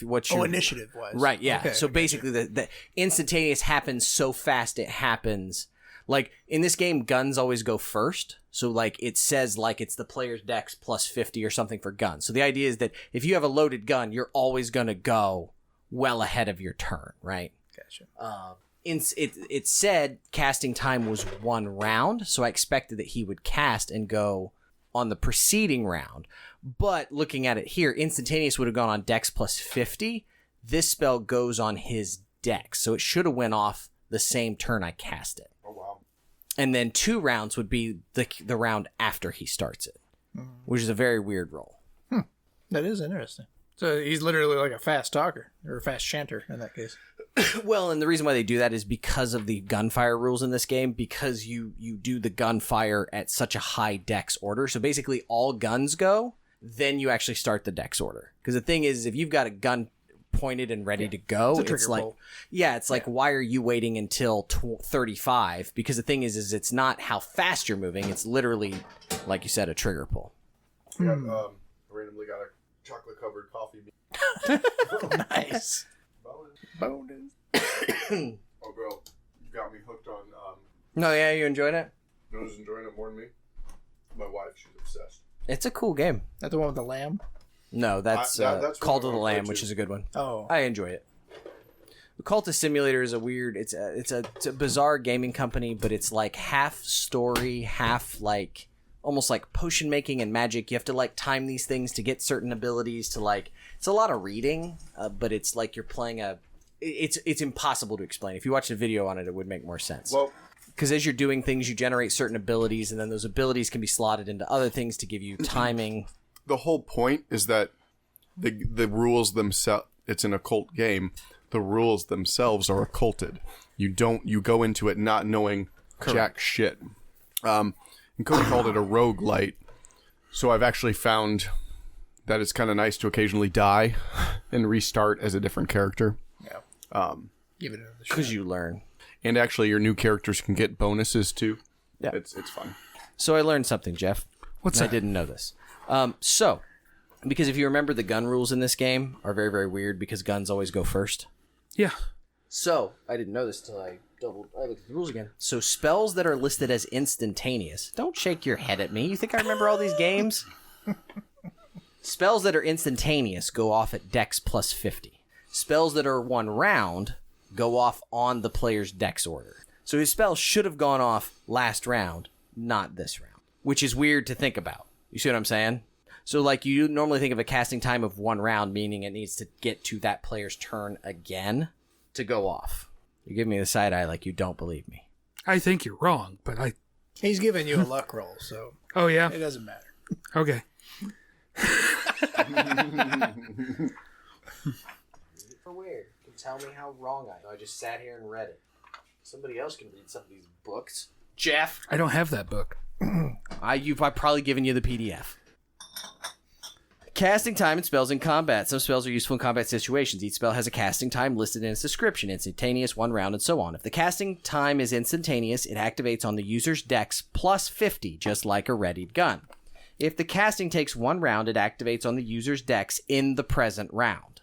what's your initiative wise. right? Yeah. Okay, So I gotcha. basically, the instantaneous happens so fast it happens. Like in this game, guns always go first. So like it says like it's the player's dex plus 50 or something for guns. So the idea is that if you have a loaded gun, you're always going to go well ahead of your turn, right? Gotcha. It said casting time was 1 round, so I expected that he would cast and go on the preceding round. But looking at it here, instantaneous would have gone on dex plus 50. This spell goes on his dex, so it should have went off the same turn I cast it. Oh, wow. And then 2 rounds would be the round after he starts it, which is a very weird roll. That is interesting. So he's literally like a fast talker or a fast chanter in that case. Well, and the reason why they do that is because of the gunfire rules in this game, because you do the gunfire at such a high dex order. So basically all guns go, then you actually start the dex order. Because the thing is, if you've got a gun pointed and ready to go, It's a it's trigger like, pull. yeah, it's like, why are you waiting until 35? Because the thing is it's not how fast you're moving. It's literally, like you said, a trigger pull. I randomly got a chocolate-covered coffee bean. Nice. Bonus. Oh, girl, you got me hooked on. No, yeah, you enjoyed it? Who's enjoying it more than me? My wife, she's obsessed. It's a cool game. That the one with the lamb? No, that's that's Call one to of the my Lamb, go-tos. which is a good one. Oh. I enjoy it. Cultist Simulator is a weird. It's a bizarre gaming company, but it's like half story, half like almost like potion making and magic. You have to like time these things to get certain abilities. To like, it's a lot of reading, but it's like you're playing a. It's impossible to explain. If you watched a video on it, it would make more sense. Well, because as you're doing things, you generate certain abilities, and then those abilities can be slotted into other things to give you timing. the whole point is that the rules themselves. It's an occult game. The rules themselves are occulted. You go into it not knowing jack shit. And Cody called it a roguelite. So I've actually found that it's kind of nice to occasionally die and restart as a different character. Yeah. Give it another shot. Because you learn. And actually your new characters can get bonuses too. Yeah. It's fun. So I learned something, Jeff. What's I that? didn't know this. Because if you remember, the gun rules in this game are very, very weird because guns always go first. Yeah. So, I didn't know this until I looked at the rules again. So, spells that are listed as instantaneous. Don't shake your head at me. You think I remember all these games? Spells that are instantaneous go off at Dex plus 50. Spells that are 1 round go off on the player's Dex order. So, his spell should have gone off last round, not this round. Which is weird to think about. You see what I'm saying? So, like, you normally think of a casting time of 1 round, meaning it needs to get to that player's turn again to go off. You give me the side eye like you don't believe me. I think you're wrong, but He's giving you a luck roll, so Oh, yeah? it doesn't matter. Okay. For weird. You can tell me how wrong I am. I just sat here and read it. Somebody else can read some of these books. Jeff! I don't have that book. I've probably given you the PDF. Casting time and spells in combat. Some spells are useful in combat situations. Each spell has a casting time listed in its description. Instantaneous, 1 round, and so on. If the casting time is instantaneous, it activates on the user's dex plus 50, just like a readied gun. If the casting takes 1 round, it activates on the user's dex in the present round.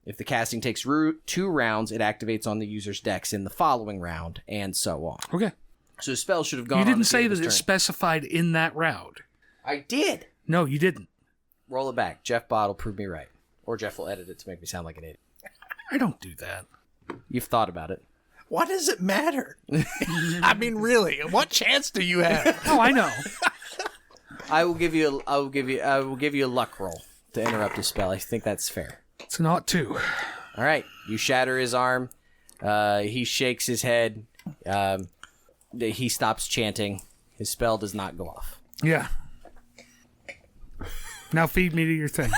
If the casting takes 2 rounds, it activates on the user's dex in the following round, and so on. Okay. So the spell should have gone You on didn't at the say end of that his it's turn. specified in that round. I did! No, you didn't. Roll it back. Jeff Bott will prove me right. Or Jeff will edit it to make me sound like an idiot. I don't do that. You've thought about it. What does it matter? I mean, really, what chance do you have? Oh, I know. I will give you a luck roll to interrupt his spell. I think that's fair. It's an ought to. All right. You shatter his arm. He shakes his head. He stops chanting. His spell does not go off. Yeah. Now feed me to your thing.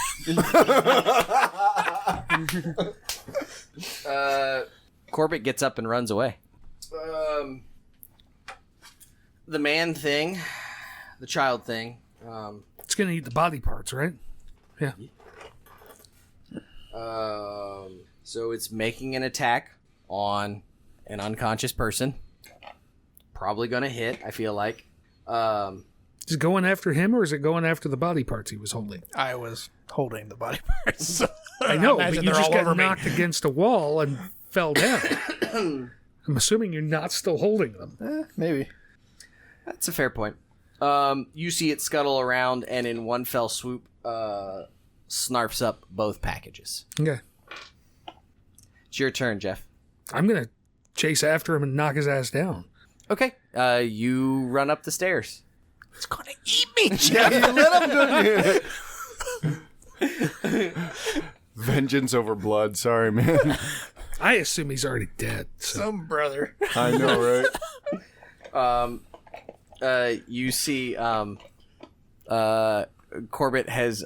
Corbitt gets up and runs away. The man thing, the child thing. It's going to eat the body parts, right? Yeah. So it's making an attack on an unconscious person. Probably gonna hit, I feel like. Is it going after him or is it going after the body parts he was holding? I was holding the body parts. So I know, but imagine you they're just all got over me. knocked against a wall and fell down. I'm assuming you're not still holding them. Maybe. That's a fair point. You see it scuttle around and in one fell swoop snarfs up both packages. Okay. It's your turn, Jeff. I'm going to chase after him and knock his ass down. Okay. You run up the stairs. It's going to eat me, Jeff. You let him do it. Vengeance over blood. Sorry, man. I assume he's already dead. So. Some brother. I know, right? You see Corbitt has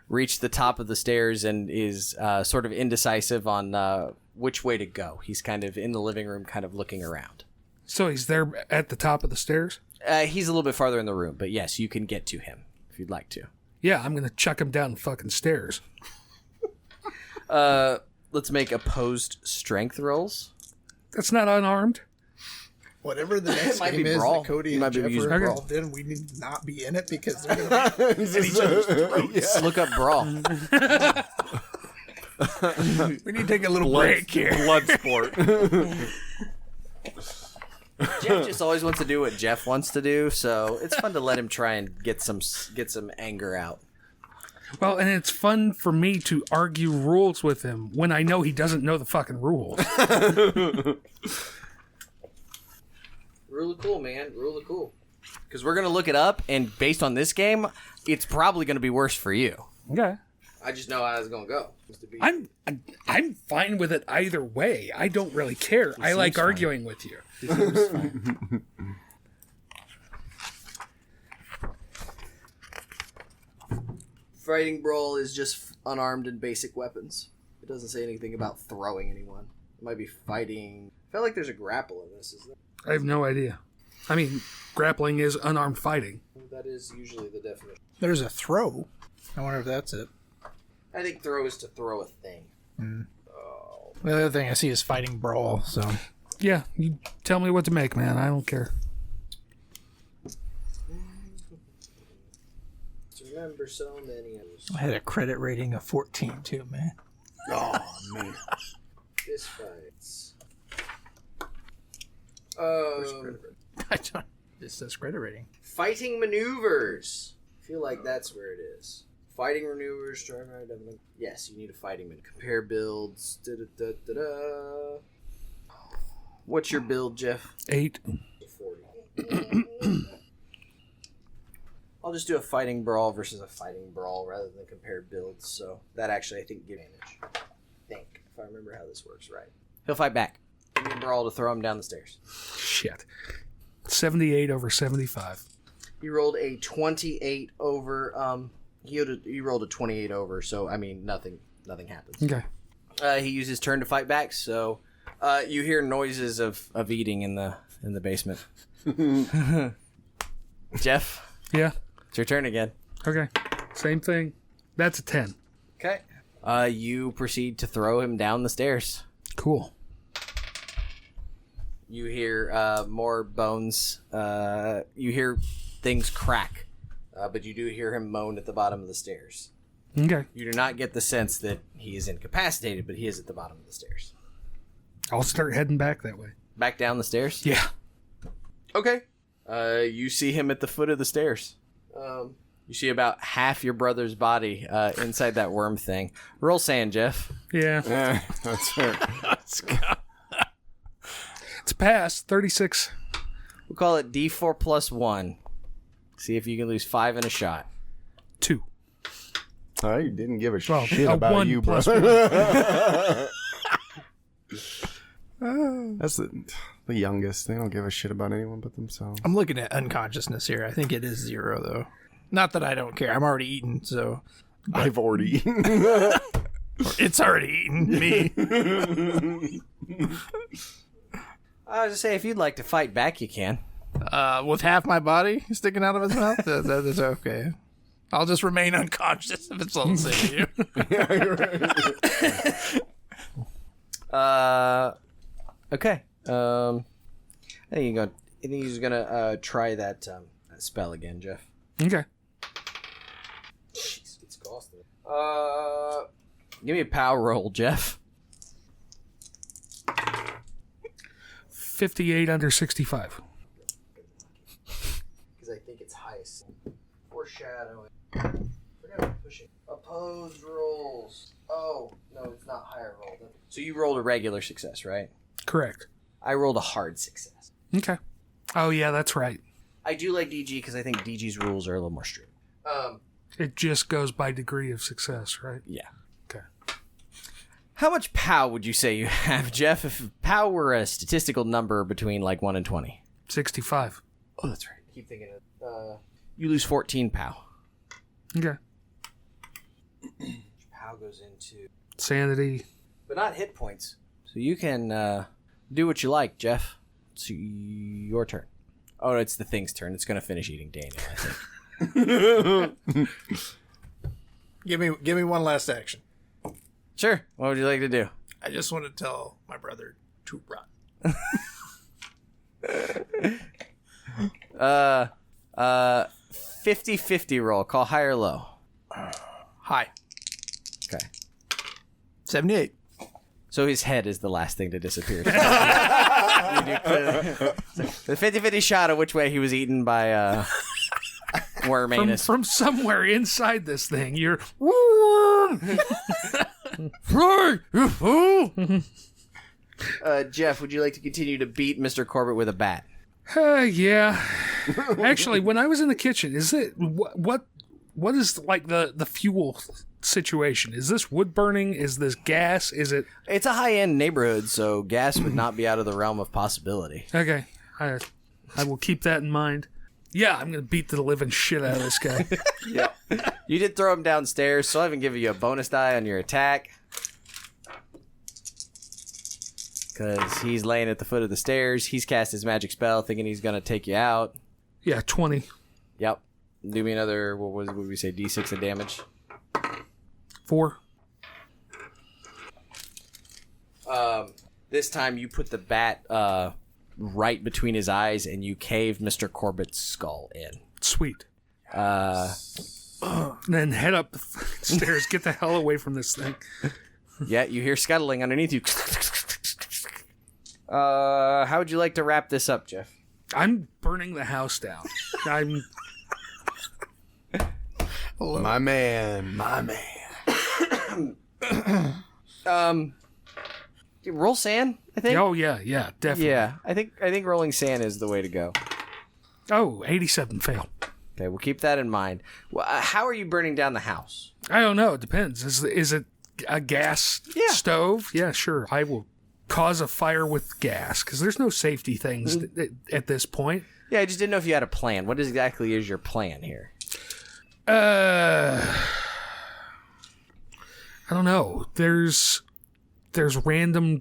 reached the top of the stairs and is sort of indecisive on which way to go. He's kind of in the living room, kind of looking around. So he's there at the top of the stairs? He's a little bit farther in the room, but yes, you can get to him if you'd like to. Yeah, I'm going to chuck him down the fucking stairs. Let's make opposed strength rolls. That's not unarmed. Whatever the next might game be is Brawl. that Cody It might and be Jeff used are Brawl. involved in, we need to not be in it because they're going to be at each other's throats. Look up brawl. We need to take a little break here. Blood sport. Jeff just always wants to do what Jeff wants to do, so it's fun to let him try and get some anger out. Well, and it's fun for me to argue rules with him when I know he doesn't know the fucking rules. Really cool, man. Really cool. Because we're going to look it up, and based on this game, it's probably going to be worse for you. Okay. I just know how it's going to go. I'm fine with it either way. I don't really care. I like arguing with you. Fighting Brawl is just unarmed and basic weapons. It doesn't say anything about throwing anyone. It might be fighting. I feel like there's a grapple in this, isn't there? I have no idea. I mean, grappling is unarmed fighting. That is usually the definition. There's a throw. I wonder if that's it. I think throw is to throw a thing. Oh. The other thing I see is fighting brawl, so... Yeah, you tell me what to make, man. I don't care. Remember so many of those. I had a credit rating of 14, too, man. Oh, man. This fights. This says credit rating. Fighting maneuvers. I feel like that's where it is. Fighting maneuvers. Yes, you need a fighting maneuver. Compare builds. Da-da-da-da-da. What's your build, Jeff? 8. 40. I'll just do a fighting brawl versus a fighting brawl rather than compare builds. So that actually, I think, gives advantage. If I remember how this works right. He'll fight back. Give me a brawl to throw him down the stairs. Shit. 78 over 75. He rolled a 28 over. He rolled a 28 over. So I mean, nothing happens. Okay. He used his turn to fight back. So you hear noises of eating in the basement. Jeff. Yeah. It's your turn again. Okay. Same thing. That's a 10. Okay. You proceed to throw him down the stairs. Cool. You hear more bones. You hear things crack. But you do hear him moan at the bottom of the stairs. Okay. You do not get the sense that he is incapacitated, but he is at the bottom of the stairs. I'll start heading back that way. Back down the stairs? Yeah. Okay. You see him at the foot of the stairs. You see about half your brother's body inside that worm thing. Roll sand, Jeff. Yeah. That's fair. Let's go. It's past 36. We'll call it D4 plus 1. See if you can lose 5 in a shot. 2. I didn't give a Well, shit a about 1 you, plus brother. That's the youngest. They don't give a shit about anyone but themselves. I'm looking at unconsciousness here. I think it is 0, though. Not that I don't care. I'm already eaten, so... I've already eaten. It's already eaten me. I was going to say, if you'd like to fight back, you can. With half my body sticking out of his mouth? That is okay. I'll just remain unconscious if it's all the same to you. Yeah, you're right. Okay. I think he's gonna try that spell again, Jeff. Okay. Jeez, it's costing. Give me a power roll, Jeff. 58 under 65. Because I think it's highest. Foreshadowing. Forgot to push it. Opposed rolls. Oh no, it's not higher roll. So you rolled a regular success, right? Correct. I rolled a hard success. Okay. Oh, yeah, that's right. I do like DG because I think DG's rules are a little more strict. It just goes by degree of success, right? Yeah. Okay. How much POW would you say you have, Jeff? If POW were a statistical number between like 1 and 20. 65. Oh, that's right. Keep thinking of you lose 14 POW. Okay. POW goes into... Sanity. But not hit points. So you can do what you like, Jeff. It's your turn. Oh, it's the thing's turn. It's going to finish eating Daniel, I think. Give me one last action. Sure. What would you like to do? I just want to tell my brother to run. 50-50 roll. Call high or low. High. Okay. 78. So his head is the last thing to disappear. The 50-50 shot of which way he was eaten by worm anus. From somewhere inside this thing, you're. Jeff, would you like to continue to beat Mr. Corbitt with a bat? Yeah. Actually, when I was in the kitchen, is it what is like the fuel situation? Is this wood burning? Is this gas? Is it? It's a high-end neighborhood, so gas would not be out of the realm of possibility. Okay, I will keep that in mind. Yeah, I'm gonna beat the living shit out of this guy. Yeah. You did throw him downstairs, so I haven't given you a bonus die on your attack. Because he's laying at the foot of the stairs. He's cast his magic spell thinking he's going to take you out. Yeah, 20. Yep. Do me another, what would we say, D6 of damage? 4. This time you put the bat right between his eyes and you cave Mr. Corbitt's skull in. Sweet. Then head up the stairs. Get the hell away from this thing. Yeah, you hear scuttling underneath you. How would you like to wrap this up, Jeff? I'm burning the house down. I'm. My man. Roll sand, I think. Oh yeah, definitely. Yeah, I think rolling sand is the way to go. Oh, 87 fail. Okay, we'll keep that in mind. How are you burning down the house? I don't know. It depends. Is it a gas stove? Yeah, sure. I will cause a fire with gas because there's no safety things at this point. Yeah, I just didn't know if you had a plan. What exactly is your plan here? I don't know. There's random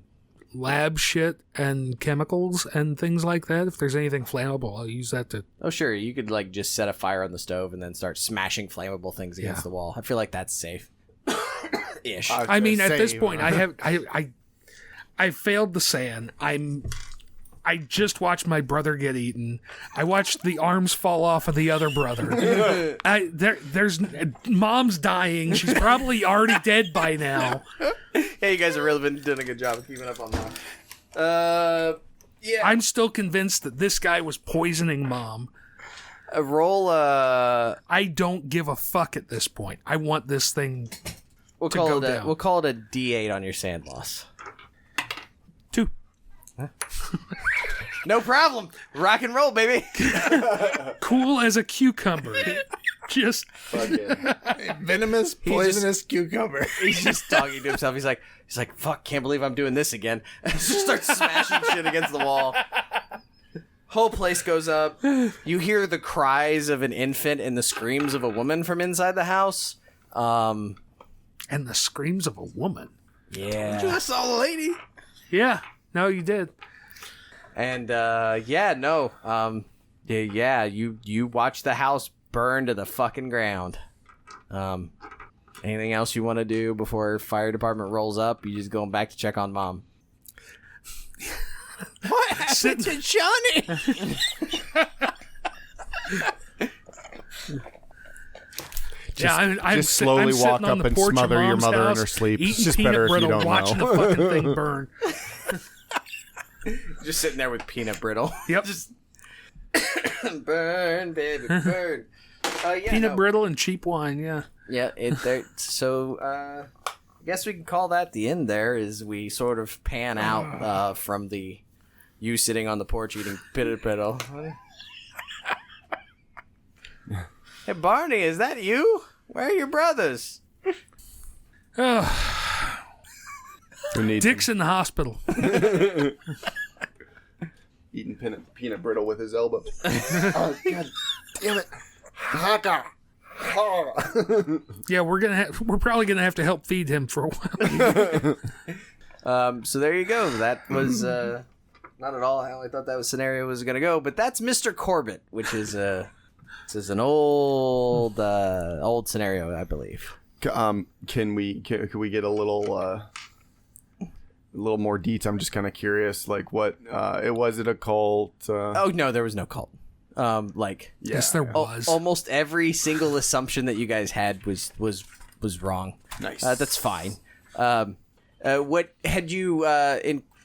lab shit and chemicals and things like that. If there's anything flammable, I'll use that to... Oh, sure. You could like just set a fire on the stove and then start smashing flammable things against the wall. I feel like that's safe. Ish. I mean, at this point, I failed the sand. I just watched my brother get eaten. I watched the arms fall off of the other brother. There's mom's dying. She's probably already dead by now. Yeah, you guys have really been doing a good job of keeping up on that. Yeah. I'm still convinced that this guy was poisoning mom. Roll. I don't give a fuck at this point. I want this thing We'll call it a D8 on your sand loss. 2. No problem. Rock and roll, baby. Cool as a cucumber. Just Venomous, poisonous cucumber. He's just talking to himself. He's like, fuck, can't believe I'm doing this again. Just starts smashing shit against the wall. Whole place goes up. You hear the cries of an infant and the screams of a woman from inside the house. And the screams of a woman. Yeah. I saw the lady. Yeah. No, you did. And you watch the house burn to the fucking ground. Anything else you want to do before fire department rolls up? You just going back to check on mom. What happened to Johnny? I'm just slowly walk up and smother your mother in her sleep. It's just better if you don't watching know. the fucking thing burn. Just sitting there with peanut brittle. Yep. Just burn, baby, burn. Peanut brittle and cheap wine. Yeah. Yeah. So I guess we can call that the end. There is we sort of pan out from you sitting on the porch eating peanut brittle. Hey Barney, is that you? Where are your brothers? Dick's in the hospital. Eating peanut brittle with his elbow. Oh, God damn it. Yeah, we're probably gonna have to help feed him for a while. So there you go. That was not at all how I thought that scenario was gonna go, but that's Mister Corbitt, which is this is an old scenario, I believe. Can we get a little more deets? I'm just kind of curious, like what was it a cult? Oh no, there was no cult. Yes, there was. Almost every single assumption that you guys had was wrong. Nice. That's fine. What had you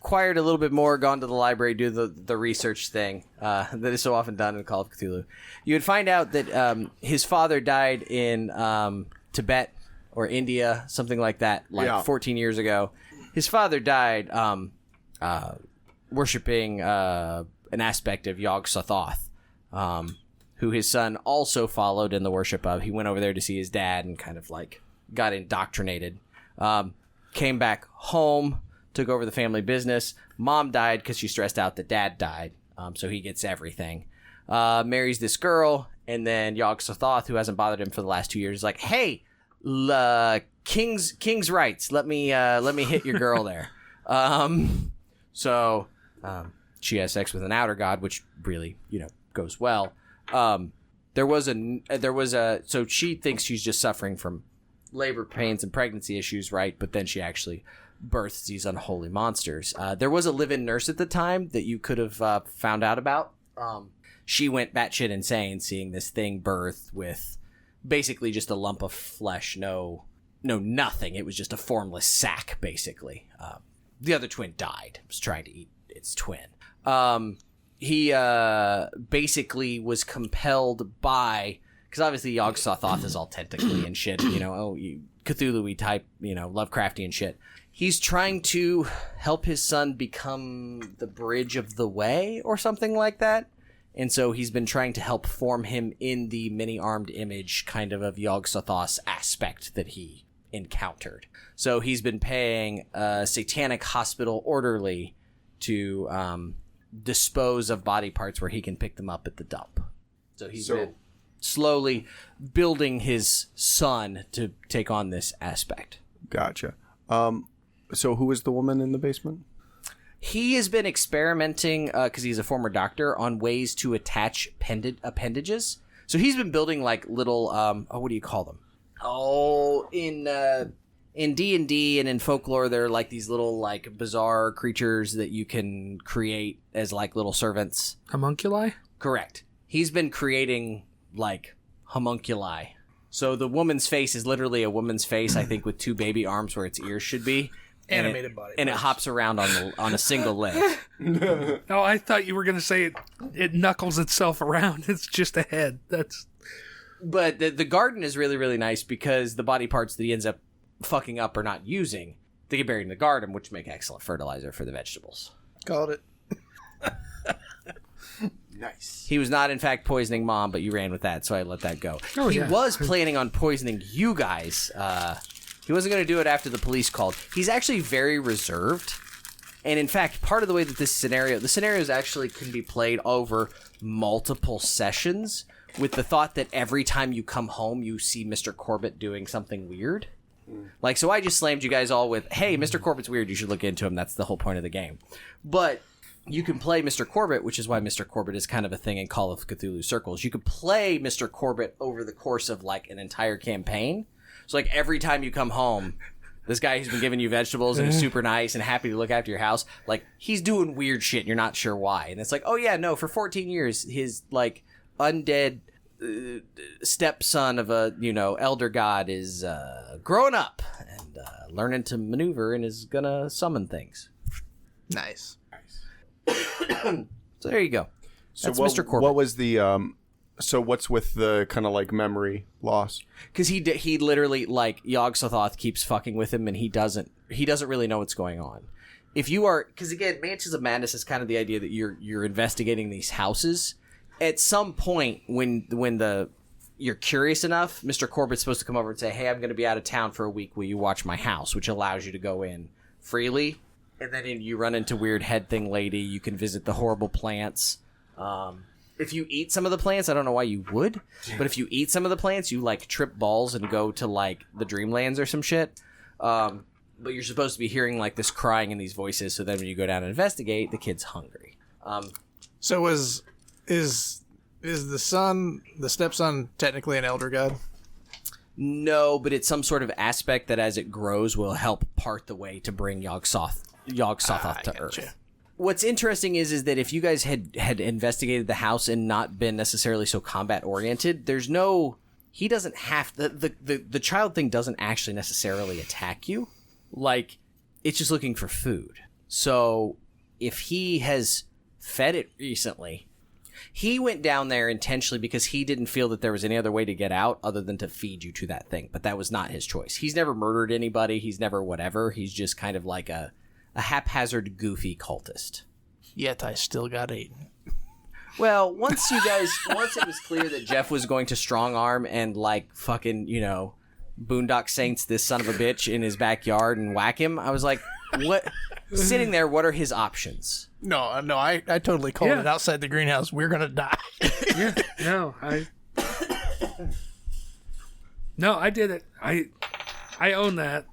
acquired a little bit more, gone to the library, do the research thing that is so often done in Call of Cthulhu, you would find out that his father died in Tibet or India, something like that, 14 years ago. His father died worshipping an aspect of Yog-Sothoth, who his son also followed in the worship of. He went over there to see his dad and kind of like got indoctrinated. Came back home, took over the family business. Mom died because she stressed out that dad died, so he gets everything. Marries this girl, and then Yog-Sothoth, who hasn't bothered him for the last 2 years, is like, hey, king's rights. Let me hit your girl there. So she has sex with an outer god, which really, goes well. So she thinks she's just suffering from labor pains and pregnancy issues, right? But then she actually births these unholy monsters. There was a live-in nurse at the time that you could have found out about. She went batshit insane seeing this thing birth with basically just a lump of flesh, no nothing. It was just a formless sack, basically. The other twin died. Was trying to eat its twin. He basically was compelled by, because obviously Yog-Sothoth is all tentacly and shit, Cthulhu-y type, Lovecraftian shit. He's trying to help his son become the bridge of the way or something like that. And so he's been trying to help form him in the many-armed image kind of Yog-Sothoth's aspect that he encountered. So he's been paying a satanic hospital orderly to dispose of body parts where he can pick them up at the dump. So he's been slowly building his son to take on this aspect. Gotcha. So who is the woman in the basement? He has been experimenting, because he's a former doctor, on ways to attach appendages. So he's been building like little, what do you call them? Oh, in D&D and in folklore, they're like these little like bizarre creatures that you can create as like little servants. Homunculi? Correct. He's been creating like homunculi. So the woman's face is literally a woman's face, I think, with two baby arms where its ears should be. Animated body. And it hops around on a single leg. Oh, I thought you were going to say it knuckles itself around. It's just a head. But the garden is really, really nice because the body parts that he ends up fucking up or not using, they get buried in the garden, which make excellent fertilizer for the vegetables. Called it. Nice. He was not, in fact, poisoning Mom, but you ran with that, so I let that go. Oh, he yeah. was planning on poisoning you guys. He wasn't going to do it after the police called. He's actually very reserved. And in fact, part of the way that the scenarios actually can be played over multiple sessions with the thought that every time you come home, you see Mister Corbitt doing something weird. Like, so I just slammed you guys all with, hey, Mister Corbitt's weird. You should look into him. That's the whole point of the game. But you can play Mister Corbitt, which is why Mister Corbitt is kind of a thing in Call of Cthulhu circles. You could play Mister Corbitt over the course of like an entire campaign. So like every time you come home, this guy who's been giving you vegetables and is super nice and happy to look after your house, like he's doing weird shit and you're not sure why. And it's like, oh yeah, no, for 14 years, his like undead stepson of a, elder god is growing up and learning to maneuver and is gonna summon things. Nice. So there you go. That's Mister Corbitt. What was the so what's with the kind of like memory loss? Because he literally, like, Yog-Sothoth keeps fucking with him and he doesn't really know what's going on. If you are, because again, Mansions of Madness is kind of the idea that you're investigating these houses. At some point when you're curious enough, Mr. Corbitt's supposed to come over and say, hey, I'm going to be out of town for a week. Will you watch my house? Which allows you to go in freely. And then you run into weird head thing lady. You can visit the horrible plants. If you eat some of the plants, I don't know why you would, but if you eat some of the plants, you like trip balls and go to like the Dreamlands or some shit. But you're supposed to be hearing like this crying and these voices. So then when you go down and investigate, the kid's hungry. So is the stepson technically an elder god? No, but it's some sort of aspect that as it grows will help part the way to bring Yog-Sothoth to Earth. What's interesting is that if you guys had investigated the house and not been necessarily so combat oriented, he doesn't have the child thing doesn't actually necessarily attack you. Like, it's just looking for food. So if he has fed it recently, he went down there intentionally because he didn't feel that there was any other way to get out other than to feed you to that thing. But that was not his choice. He's never murdered anybody. He's never whatever. He's just kind of like a haphazard, goofy cultist. Yet I still got eaten. Well, once it was clear that Jeff was going to strong arm and like fucking, Boondock Saints this son of a bitch in his backyard and whack him, I was like, what? Sitting there, what are his options? No, I totally called it outside the greenhouse. We're going to die. Yeah, no, I did it. I own that.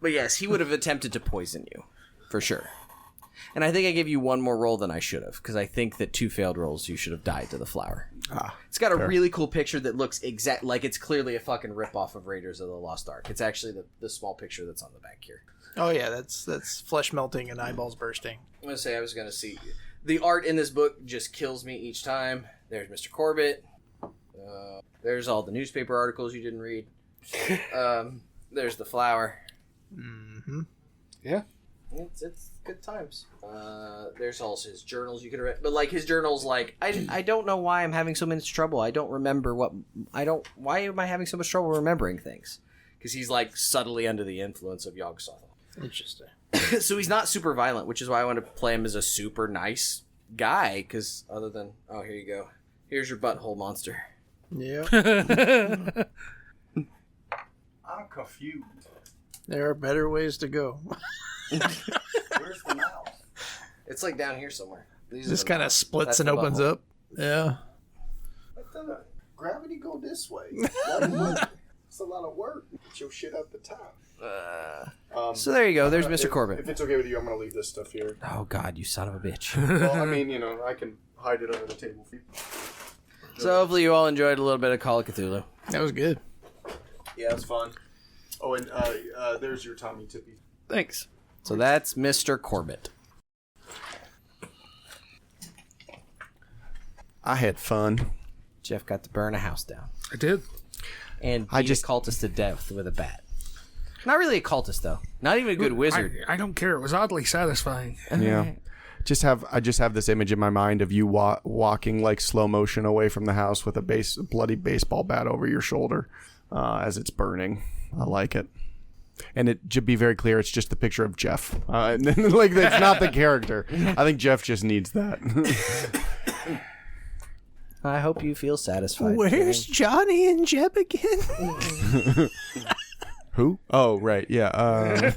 But yes, he would have attempted to poison you, for sure. And I think I gave you one more roll than I should have, because I think that 2 failed rolls, you should have died to the flower. It's got a really cool picture that looks like it's clearly a fucking ripoff of Raiders of the Lost Ark. It's actually the small picture that's on the back here. Oh yeah, that's flesh melting and eyeballs bursting. I'm going to say I was going to see. The art in this book just kills me each time. There's Mister Corbitt. There's all the newspaper articles you didn't read. There's the flower. Mm-hmm. Yeah. It's good times. There's also his journals you could have read. But, like, his journals, like, I don't know why I'm having so much trouble. I don't remember why am I having so much trouble remembering things? Because he's, like, subtly under the influence of Yogg-Sothoth. Interesting. So he's not super violent, which is why I want to play him as a super nice guy. Because other than, oh, here you go. Here's your butthole monster. Yeah. I'm confused. There are better ways to go. Where's the mouse? It's like down here somewhere. Just kind of splits and opens up. Yeah. Gravity go this way. It's a lot of work. Get your shit up the top. So there you go. There's Mister Corbitt. If it's okay with you, I'm going to leave this stuff here. Oh, God, you son of a bitch. Well, I mean, I can hide it under the table for you. So hopefully you all enjoyed a little bit of Call of Cthulhu. That was good. Yeah, it's fun. Oh, and there's your Tommy Tippy. Thanks. So that's Mister Corbitt. I had fun. Jeff got to burn a house down. I did. And beat a cultist to death with a bat. Not really a cultist, though. Not even a good wizard. I don't care. It was oddly satisfying. Yeah. I just have this image in my mind of you walking like slow motion away from the house with a bloody baseball bat over your shoulder as it's burning. I like it. And to be very clear, it's just the picture of Jeff. Like it's not the character. I think Jeff just needs that. I hope you feel satisfied. Where's Johnny and Jeb again? Who? Oh, right. Yeah.